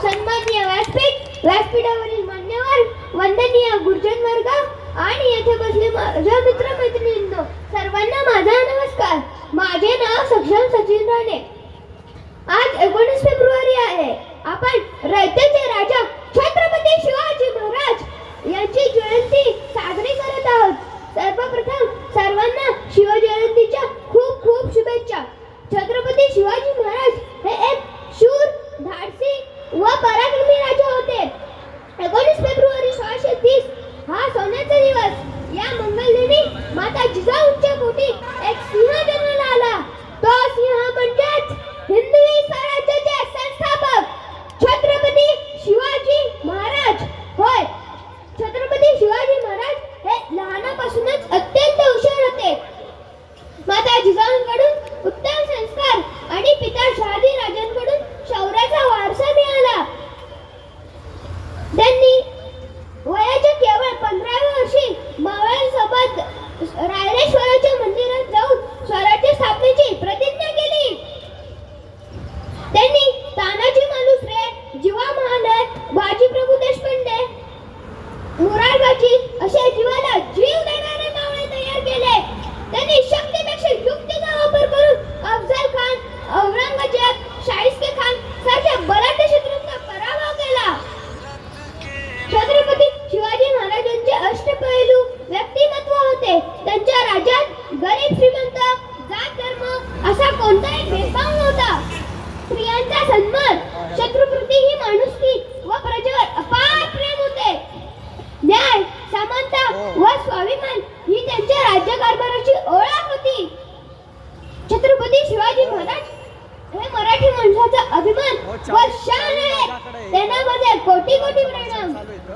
सन्माननीय व्यासपीठावरील मान्यवर, वंदनीय गुरुजन वर्ग आणि येथे बसले माझ्या मित्रमैत्रिणींनो, सर्वांना माझा नमस्कार. माझे नाव सक्षम सचिन राणे. आज 19 फेब्रुवारी आहे. आपण रयतेचे राजा छत्रपती शिवाजी महाराज यांची जयंती साजरी करत आहोत. सर्वप्रथम सर्वांना शिवजयंतीच्या खूप खूप शुभेच्छा. छत्रपती शिवाजी महाराज हे एक शूर, धाडसी व पराक्रमी राजा होते. 19 फेब्रुवारी 1630 हा सोन्याचा दिवस. या मंगलदिनी माता जिजाऊंच्या पोटी एक सिंह जन्माला आला. तो सिंह म्हणजेच हिंदवी स्वराज्याचे संस्थापक छत्रपती शिवाजी महाराज होय. छत्रपती शिवाजी महाराज हे लहानापासूनच अत्यंत हुशार होते. माता जिजाऊंकडून उत्तम संस्कार आणि पिता शहाजी राजांकडून शौर्याचा वारसा मिळाला. त्यांनी वयाच्या केवळ 15व्या वर्षी मावळ्यांसोबत रायरेश्वराच्या मंदिरात जाऊन स्वराज्य स्थापनेची प्रतिज्ञा केली. त्यांनी तानाजी मालुसरे, जीवा महाले, बाजीप्रभू देशपांडे, मुरारबाजी अशा जीवाला जीव देणारे मावळे तयार केले. त्यांनी शक्तीपेक्षा युक्तीचा वापर करून अफजल खान, औरंगजेब, शाहिस्ते खान सारख्या बलाढ्य शत्रूंचा पराभव केला. छत्रपती शिवाजी महाराजांचे अष्टपैलू व्यक्तिमत्व होते. त्यांच्या राज्यात गरीब श्रीमंत, जात धर्म असा कोणताही भेदभाव नव्हता. स्त्रियांचा सन्मान, शत्रुप्रती ही माणुसकी व प्रजेवर अपार प्रेम होते. न्याय, समानता व स्वाभिमान ही त्यांच्या राज्यकारभाराची ओळख होती. छत्रपती शिवाजी महाराज हे मराठी माणसाचा अभिमान व शान आहे. त्यांना माझे कोटी कोटी प्रणाम.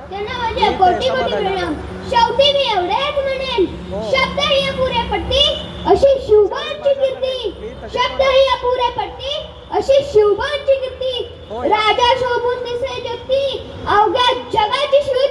त्यांना माझे कोटी कोटी प्रणाम. शेवटी मी एवढेच म्हणेन, शब्द ही अपुरे पडती अशी शिवबांची कीर्ती. शब्द ही अपुरे पडती अशी शिवबांची कीर्ती. राजा शोभून दिसे जगती, अवघ्या जगाची शिव